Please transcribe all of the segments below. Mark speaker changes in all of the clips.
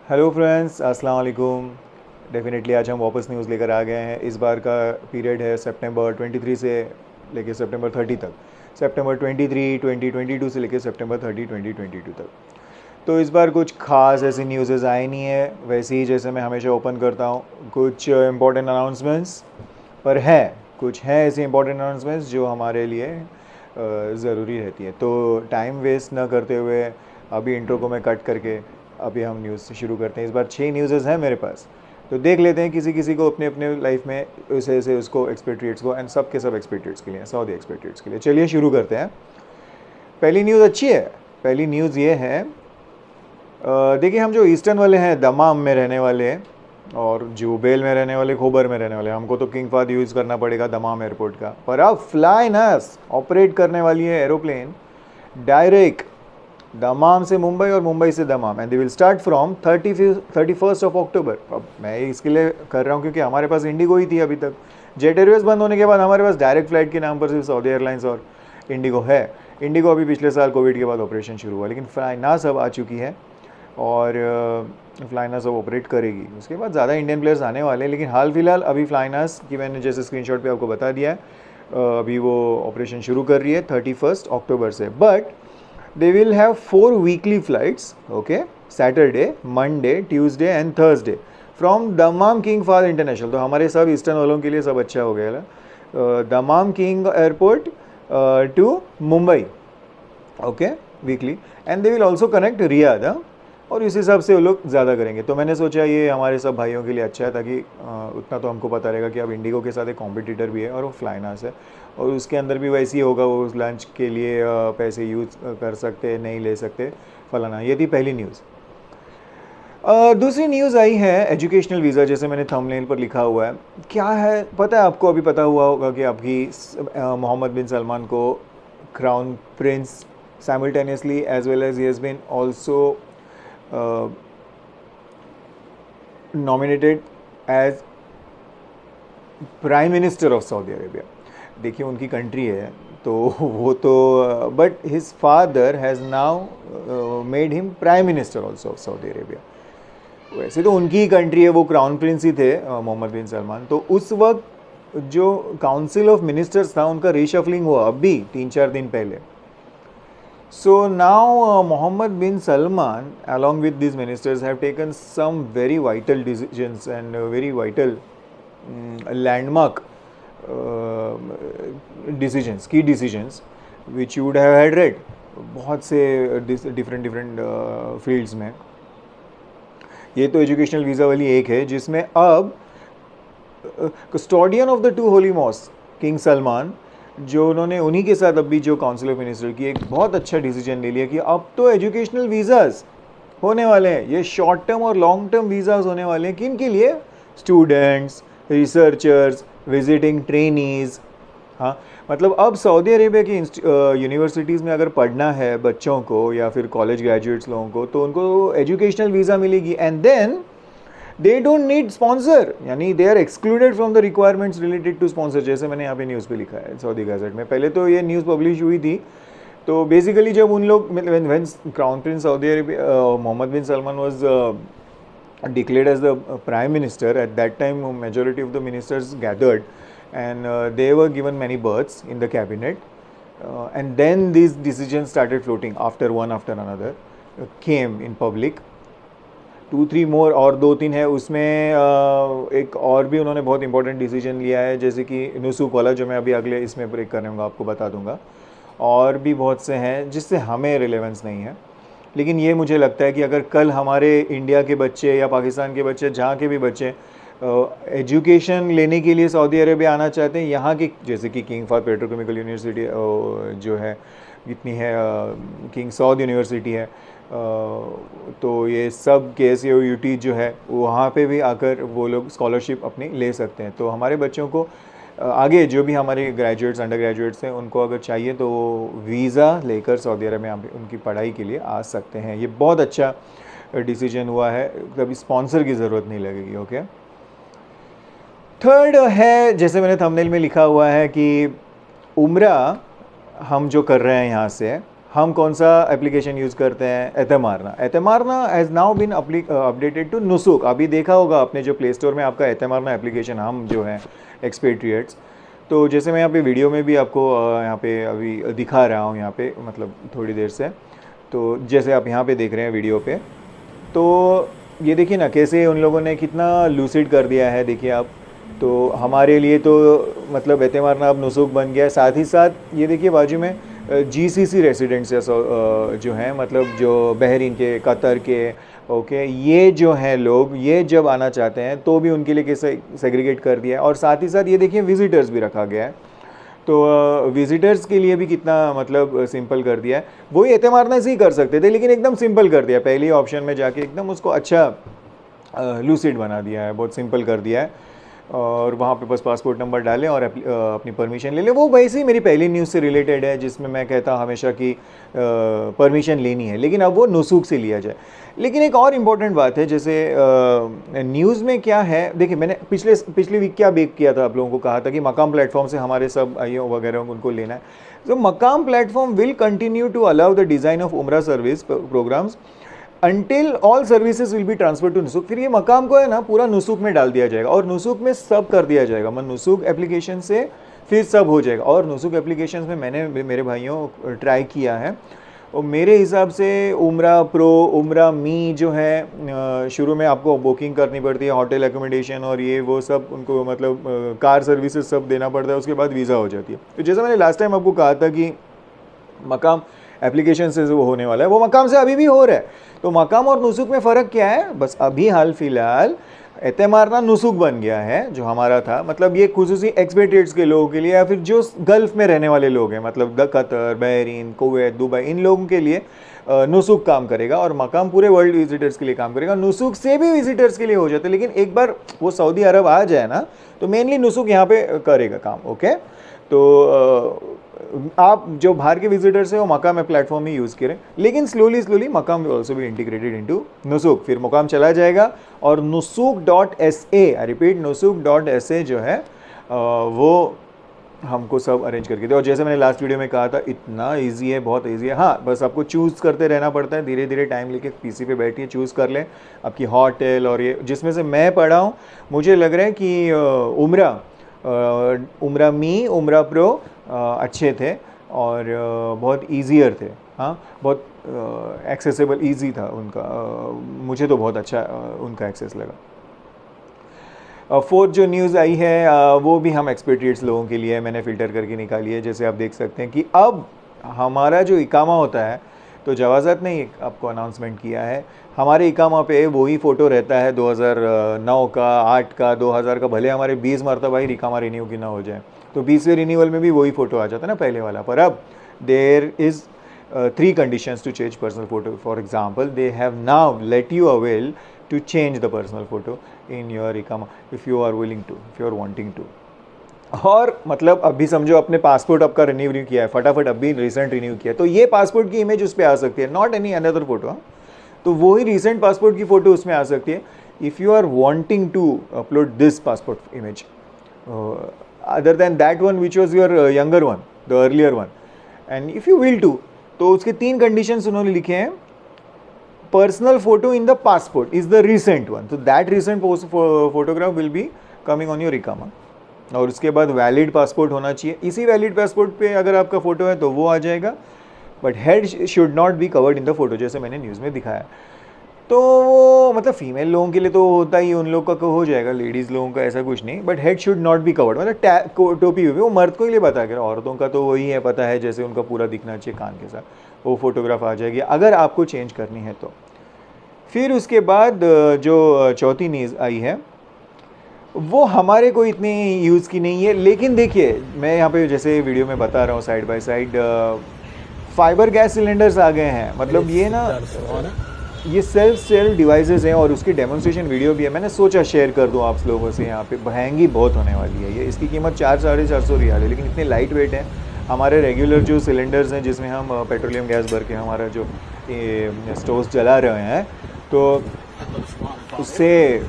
Speaker 1: Hello friends, अस्सलाम वालेकुम। Definitely आज हम वापस न्यूज़ लेकर आ गए हैं। इस बार का पीरियड है सितंबर 23 से लेकर सितंबर 30 तक। सितंबर 23 2022 से लेकर सितंबर 30 2022 तक। तो इस बार कुछ खास ऐसी न्यूज़ आई नहीं है, वैसे ही जैसे मैं हमेशा ओपन करता हूँ कुछ इंपॉर्टेंट अनाउंसमेंट्स। पर है कुछ हैं ऐसी इंपॉर्टेंट अनाउंसमेंट्स जो हमारे लिए ज़रूरी रहती है। तो टाइम वेस्ट ना करते हुए अभी इंट्रो को मैं कट करके अभी हम न्यूज़ से शुरू करते हैं। इस बार 6 न्यूज़ हैं मेरे पास, तो देख लेते हैं किसी किसी को अपने अपने लाइफ में उसे से उसको एक्सपेट्रिएट्स को, एंड सब के सब एक्सपेट्रिएट्स के लिए, सऊदी एक्सपेट्रिएट्स के लिए। चलिए शुरू करते हैं। पहली न्यूज़ अच्छी है। पहली न्यूज़ ये है, देखिए हम जो ईस्टर्न वाले हैं, दमाम में रहने वाले हैं, और जुबेल में रहने वाले, खोबर में रहने वाले, हमको तो किंग फाहद यूज़ करना पड़ेगा दमाम एयरपोर्ट का। पर अब फ्लाइनस ऑपरेट करने वाली है एरोप्लेन डायरेक्ट दमाम से मुंबई और मुंबई से दमाम, and they will start from 31st of October. अब मैं इसके लिए कर रहा हूँ क्योंकि हमारे पास इंडिगो ही थी अभी तक। जेट एयरवेज बंद होने के बाद हमारे पास डायरेक्ट फ्लाइट के नाम पर सिर्फ सऊदी एयरलाइंस और इंडिगो है। इंडिगो अभी पिछले साल कोविड के बाद ऑपरेशन शुरू हुआ, लेकिन फ्लाइनास अब आ चुकी है और फ्लाइनास अब ऑपरेट करेगी। उसके बाद ज़्यादा इंडियन प्लेयर्स आने वाले हैं, लेकिन हाल फिलहाल अभी फ्लाइनास की मैंने जैसे स्क्रीनशॉट पे आपको बता दिया है, अभी वो ऑपरेशन शुरू कर रही है 31 अक्टूबर से। But they will have 4 weekly flights, okay, Saturday, Monday, Tuesday and Thursday from दमाम king Fahad international. तो हमारे सब ईस्टर्न वालों के लिए सब अच्छा हो गया है। Dammam king airport to Mumbai, okay, weekly, and they will also connect Riyadh. और इस हिसाब से वो लोग ज़्यादा करेंगे। तो मैंने सोचा ये हमारे सब भाइयों के लिए अच्छा है, ताकि उतना तो हमको पता रहेगा कि अब इंडिगो के साथ एक कॉम्पिटिटर भी है और वो फ्लाइनास है, और उसके अंदर भी वैसे ही होगा, वो उस लंच के लिए पैसे यूज़ कर सकते, नहीं ले सकते, फलाना। ये थी पहली न्यूज़। दूसरी न्यूज़ आई है एजुकेशनल वीज़ा, जैसे मैंने थंबनेल पर लिखा हुआ है। क्या है पता है आपको? अभी पता हुआ होगा कि अभी मोहम्मद बिन सलमान को crown Prince simultaneously, as well as he has been also nominated as prime minister of Saudi Arabia. देखिए उनकी कंट्री है तो वो तो, but his father has now made him prime minister also of Saudi Arabia. वैसे तो उनकी ही country है, वो क्राउन प्रिंस ही थे मोहम्मद बिन सलमान। तो उस वक्त जो काउंसिल ऑफ मिनिस्टर्स था उनका रीशफलिंग हुआ अभी 3-4 दिन पहले। So now Mohammed bin Salman along with these ministers have taken some very vital decisions and very vital landmark decisions, key decisions which you would have had read बहुत से different fields में। ये तो educational visa वाली एक है जिसमें अब custodian of the 2 holy mosque king Salman, जो उन्होंने उन्हीं के साथ अभी जो काउंसिल ऑफ मिनिस्टर की एक बहुत अच्छा डिसीजन ले लिया कि अब तो एजुकेशनल वीज़ाज़ होने वाले हैं। ये शॉर्ट टर्म और लॉन्ग टर्म वीज़ाज़ होने वाले हैं। किन के लिए? Students, researchers, visiting trainees. हाँ, मतलब अब सऊदी अरेबिया की यूनिवर्सिटीज़ में अगर पढ़ना है बच्चों को या फिर कॉलेज ग्रेजुएट्स लोगों को, तो उनको एजुकेशनल वीज़ा मिलेगी, and then they don't need sponsor, यानी they are excluded from the requirements related to sponsor, जैसे मैंने यहाँ पे न्यूज़ पे लिखा है सऊदी गज़ट में। पहले तो ये न्यूज़ पब्लिश हुई थी, तो बेसिकली जब उन लोग when crown prince Saudi Arabia Mohammed bin Salman was declared as the prime minister, at that time majority of the ministers gathered and they were given many berths in the cabinet, and then these decisions started floating after one after another, came in public। 2-3 मोर और 2-3 है उसमें। एक और भी उन्होंने बहुत important decision लिया है, जैसे कि नुसूक वाला, जो मैं अभी अगले इसमें ब्रेक करूँगा आपको बता दूंगा। और भी बहुत से हैं जिससे हमें रिलेवेंस नहीं है, लेकिन ये मुझे लगता है कि अगर कल हमारे इंडिया के बच्चे या पाकिस्तान के बच्चे, जहाँ के भी बच्चे एजुकेशन लेने के लिए सऊदी अरेबिया आना चाहते हैं, यहाँ की जैसे कि किंग फाहद पेट्रोकेमिकल यूनिवर्सिटी जो है इतनी है, किंग सऊद यूनिवर्सिटी है, तो ये सब KSUT जो है वहाँ पे भी आकर वो लोग स्कॉलरशिप अपनी ले सकते हैं। तो हमारे बच्चों को आगे जो भी हमारे ग्रेजुएट्स, अंडर ग्रेजुएट्स हैं, उनको अगर चाहिए तो वीज़ा लेकर सऊदी अरब में उनकी पढ़ाई के लिए आ सकते हैं। ये बहुत अच्छा डिसीजन हुआ है, कभी स्पॉन्सर की ज़रूरत नहीं लगेगी। ओके, थर्ड है, जैसे मैंने थंबनेल में लिखा हुआ है कि उम्रा हम जो कर रहे हैं यहाँ से, हम कौन सा एप्लीकेशन यूज़ करते हैं? Eatmarna. Eatmarna has now been updated to Nusuk. अभी देखा होगा आपने जो प्ले स्टोर में आपका एतमारना एप्लीकेशन, हम जो हैं एक्सपेट्रिएट्स, तो जैसे मैं यहाँ पे वीडियो में भी आपको यहाँ पे अभी दिखा रहा हूँ, यहाँ पे मतलब थोड़ी देर से, तो जैसे आप यहाँ पे देख रहे हैं वीडियो पे, तो ये देखिए ना कैसे उन लोगों ने कितना लूसिड कर दिया है, देखिए आप। तो हमारे लिए तो मतलब एतमारना अब नुसुक बन गया है। साथ ही साथ ये देखिए बाजू में जीसीसी रेसिडेंट्स जो हैं, मतलब जो बहरीन के, कतर के, ओके, ये जो हैं लोग, ये जब आना चाहते हैं तो भी उनके लिए कैसे सेग्रीगेट कर दिया है। और साथ ही साथ ये देखिए विजिटर्स भी रखा गया है, तो विजिटर्स के लिए भी कितना मतलब सिंपल कर दिया है। वही एतमारना से ही कर सकते थे, लेकिन एकदम सिंपल कर दिया, पहले ऑप्शन में जाके एकदम उसको अच्छा लूसिड बना दिया है, बहुत सिंपल कर दिया है। और वहाँ पे बस पासपोर्ट नंबर डालें और अपनी परमिशन ले लें। वो वैसे ही मेरी पहली न्यूज़ से रिलेटेड है, जिसमें मैं कहता हमेशा कि परमिशन लेनी है, लेकिन अब वो नुसूख से लिया जाए। लेकिन एक और इम्पॉर्टेंट बात है, जैसे न्यूज़ में क्या है, देखिए मैंने पिछले वीक क्या बेक किया था, आप लोगों को कहा था कि मकाम प्लेटफॉर्म से हमारे सब आईओ वगैरह उनको लेना है। तो Maqam platform will continue to allow the design of Umrah service programs until all services will be transferred to Nusuk. फिर ये मकाम को है ना पूरा नुसूक में डाल दिया जाएगा और नुसूक में सब कर दिया जाएगा। मन नुसूक एप्लीकेशन से फिर सब हो जाएगा। और नुसूक एप्लीकेशन में मैंने मेरे भाइयों ट्राई किया है, और मेरे हिसाब से उम्रा प्रो, उम्रा मी जो है, शुरू में आपको बुकिंग करनी पड़ती है, होटल एकोमोडेशन और ये वो सब उनको मतलब कार सर्विसेज सब देना पड़ता है, उसके बाद वीज़ा हो जाती है। तो जैसा मैंने लास्ट टाइम आपको कहा था कि मकाम एप्लीकेशन से वो होने वाला है, वो मकाम से अभी भी हो रहा है। तो मकाम और नुसूक में फ़र्क क्या है? बस अभी हाल फिलहाल एतमारना नुसूक बन गया है, जो हमारा था। मतलब ये खुसूसी एक्सपेट्रिएट्स के लोगों के लिए, या फिर जो गल्फ़ में रहने वाले लोग हैं, मतलब कतर, बहरीन, कुवैत, दुबई, इन लोगों के लिए नुसूक काम करेगा, और मकाम पूरे वर्ल्ड विजिटर्स के लिए काम करेगा। नुसूक से भी विजिटर्स के लिए हो जाते हैं, लेकिन एक बार वो सऊदी अरब आ जाए ना, तो मेनली नुसूक यहाँ पे करेगा काम। ओके, तो आप जो बाहर के विजिटर्स हैं वो मकाम में प्लेटफॉर्म ही यूज़ करें, लेकिन slowly Maqam will also be integrated into Nusuk. फिर मकाम चला जाएगा और nusook.sa, आई रिपीट nusook.sa जो है वो हमको सब अरेंज करके दे। और जैसे मैंने लास्ट वीडियो में कहा था, इतना इजी है, बहुत इजी है। हाँ, बस आपको चूज़ करते रहना पड़ता है, धीरे धीरे टाइम लेके पीसी पे बैठिए, चूज़ कर लें आपकी होटल। और ये जिसमें से मैं पढ़ा हूँ, मुझे लग रहा है कि उम्रा मी, उम्रा प्रो अच्छे थे और बहुत ईजियर थे। हाँ, बहुत एक्सेसिबल ईजी था उनका, मुझे तो बहुत अच्छा उनका एक्सेस लगा। फोर्थ जो न्यूज़ आई है वो भी हम एक्सपेट्रिएट्स लोगों के लिए मैंने फ़िल्टर करके निकाली है। जैसे आप देख सकते हैं कि अब हमारा जो इकामा होता है, तो जवाज़त ने आपको अनाउंसमेंट किया है, हमारे इकामा पे वही फ़ोटो रहता है 2009 का, 8 का, 2000 का। भले हमारे 20 मरतबा ही इकामा रिन्यू की ना हो जाए, तो 20वें रिन्यूअल में भी वही फ़ोटो आ जाता है ना, पहले वाला। पर अब there is 3 conditions to change personal photo. For example, they have now let you avail to change the personal photo in your iqama if you are willing to, if you are wanting to. और मतलब अभी समझो आपने passport आपका renew किया है, फटाफट अभी रिसेंट रिन्यू किया, तो ये पासपोर्ट की इमेज उस पर आ सकती है, नॉट एनी अनदर फोटो। तो वही रिसेंट पासपोर्ट की फ़ोटो उसमें आ सकती है। If you are wanting to upload this passport image other than that one which was your younger one, the earlier one, and if you will to, तो उसके 3 conditions उन्होंने लिखे हैं। Personal photo in the passport is the recent one, तो that recent photograph will be coming on your iqama. और उसके बाद valid passport होना चाहिए। इसी वैलिड पासपोर्ट पे अगर आपका फ़ोटो है तो वो आ जाएगा, but head should not be covered in the photo, जैसे मैंने न्यूज़ में दिखाया। तो वो मतलब फीमेल लोगों के लिए तो होता ही, उन लोगों का हो जाएगा, लेडीज़ लोगों का ऐसा कुछ नहीं, but head should not be covered, मतलब टोपी हुई, वो मर्द को ही लिए बता कर, औरतों का तो वही है, पता है, जैसे उनका पूरा दिखना चाहिए कान के साथ, वो फ़ोटोग्राफ आ जाएगी अगर आपको चेंज करनी है तो। फिर उसके बाद जो चौथी न्यूज़ आई है वो हमारे को इतनी यूज़ की नहीं है, लेकिन देखिए मैं यहाँ पे जैसे वीडियो में बता रहा हूँ, side by side fibre gas cylinders आ गए हैं। मतलब ये ना, ये सेल्फ डिवाइसेस हैं और उसकी डेमोन्स्ट्रेशन वीडियो भी है। मैंने सोचा शेयर कर दूँ आप लोगों से। यहाँ पे महंगी बहुत होने वाली है ये, इसकी कीमत 400-450 रियाल है, लेकिन इतने लाइट वेट हैं। हमारे रेगुलर जो सिलेंडर्स हैं जिसमें हम पेट्रोलियम गैस भर के हमारा जो स्टोव्स जला रहे हैं, तो उससे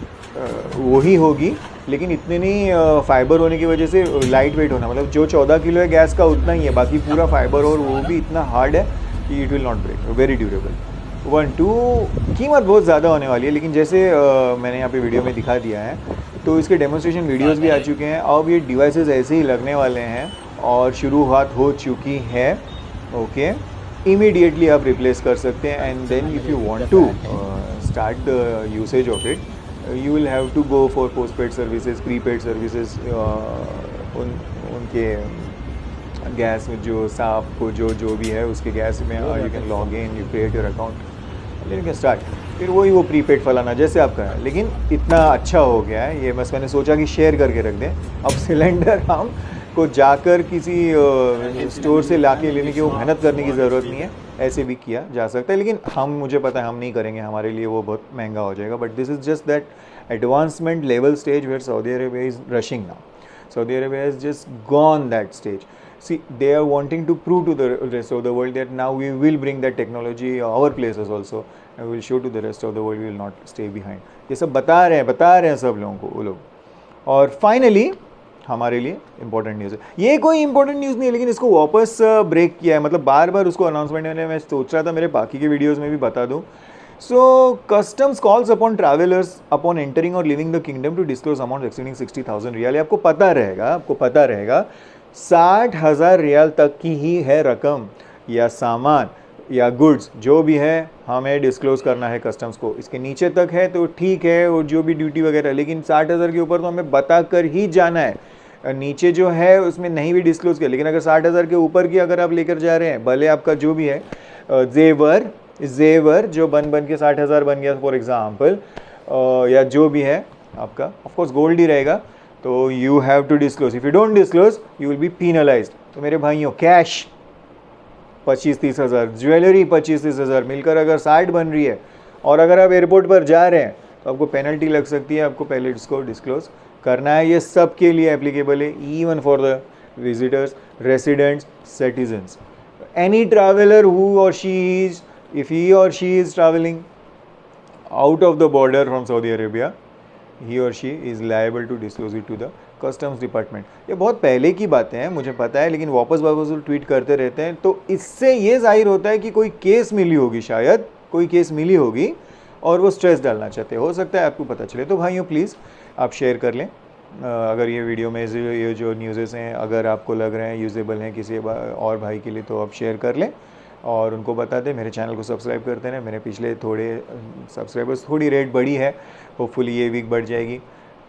Speaker 1: वही होगी, लेकिन इतने नहीं फाइबर होने की वजह से लाइट वेट होना, मतलब जो 14 किलो है गैस का उतना ही है, बाकी पूरा फाइबर, और वो भी इतना हार्ड है कि it will not break, very durable. 1 2 कीमत बहुत ज़्यादा होने वाली है, लेकिन जैसे मैंने यहाँ पे वीडियो में दिखा दिया है, तो इसके डेमोन्स्ट्रेशन वीडियोस भी आ चुके हैं। अब ये डिवाइसेस ऐसे ही लगने वाले हैं और शुरुआत हो चुकी है। ओके, इमीडिएटली आप रिप्लेस कर सकते हैं, and then if you want to start the usage of it, you will have to go for postpaid services, prepaid services, उनके गैस में जो साफ को जो भी है उसके गैस में you can log in, you create your account, you can start. फिर वही वो प्रीपेड फलाना जैसे आपका है, लेकिन इतना अच्छा हो गया है ये, बस मैंने सोचा कि शेयर करके रख दें। अब सिलेंडर हम को जाकर किसी स्टोर से लाके लेने की वो मेहनत करने की ज़रूरत नहीं है, ऐसे भी किया जा सकता है, लेकिन हम, मुझे पता है हम नहीं करेंगे, हमारे लिए वो बहुत महंगा हो जाएगा। But this is just that advancement level stage where Saudi Arabia is rushing now. Saudi Arabia has just gone that stage. See, they are wanting to prove to the rest of the world that now we will bring that technology our places also, and we will show to the rest of the world we will not stay behind. ये सब बता रहे हैं सब लोगों को वो लोग। और फाइनली हमारे लिए इंपॉर्टेंट न्यूज़ है, ये कोई इंपॉर्टेंट न्यूज़ नहीं है, लेकिन इसको वापस ब्रेक किया है, मतलब बार बार उसको अनाउंसमेंट में मैं सोच रहा था मेरे बाकी के वीडियोज़ में भी बता दूँ। So customs calls upon travellers upon entering और leaving the kingdom to disclose amount exceeding 60,000 riyal. आपको पता रहेगा 60,000 रियाल तक की ही है रकम या सामान या गुड्स जो भी है, हमें डिस्क्लोज करना है कस्टम्स को। इसके नीचे तक है तो ठीक है, और जो भी ड्यूटी वगैरह, लेकिन 60,000 के ऊपर तो हमें बता कर ही जाना है। नीचे जो है उसमें नहीं भी डिस्क्लोज किया, लेकिन अगर 60,000 के ऊपर की अगर आप लेकर जा रहे हैं, भले आपका जो भी है जेवर जो बन के 60,000 बन गया फॉर एग्जाम्पल, या जो भी है आपका, ऑफकोर्स गोल्ड ही रहेगा, तो you have to disclose. If you don't disclose you will be penalised. तो मेरे भाइयों, कैश 25-30 हज़ार, ज्वेलरी 25-30 हज़ार, मिलकर अगर 60 बन रही है, और अगर आप एयरपोर्ट पर जा रहे हैं तो आपको पेनल्टी लग सकती है, आपको पहले इसको डिस्क्लोज करना है। ये सब के लिए एप्लीकेबल है, even for the visitors, residents, citizens, any traveller who और she is, if he or she is traveling out of the border from Saudi Arabia, he or she is liable to disclose it to the customs department. ये बहुत पहले की बातें हैं, मुझे पता है, लेकिन वापस ट्वीट करते रहते हैं, तो इससे ये जाहिर होता है कि कोई केस मिली होगी, शायद कोई केस मिली होगी और वो स्ट्रेस डालना चाहते हैं, हो सकता है आपको पता चले। तो भाइयों प्लीज़ आप शेयर कर लें, अगर ये वीडियो में ये जो न्यूज़ेस हैं अगर आपको लग रहे हैं यूजेबल हैं किसी और भाई के लिए, तो आप शेयर कर लें और उनको बता दें। मेरे चैनल को सब्सक्राइब करते हैं, मेरे पिछले थोड़े सब्सक्राइबर्स, थोड़ी रेट बढ़ी है, होपफुली ये वीक बढ़ जाएगी,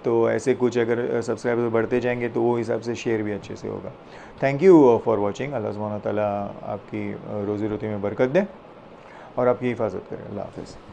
Speaker 1: तो ऐसे कुछ अगर सब्सक्राइबर्स बढ़ते जाएंगे तो वो हिसाब से शेयर भी अच्छे से होगा। Thank you for watching. अल्लाह सुब्हानहू व तआला आपकी रोज़ी रोटी में बरकत दे और आपकी हिफाजत करें। अल्लाह हाफ़िज़।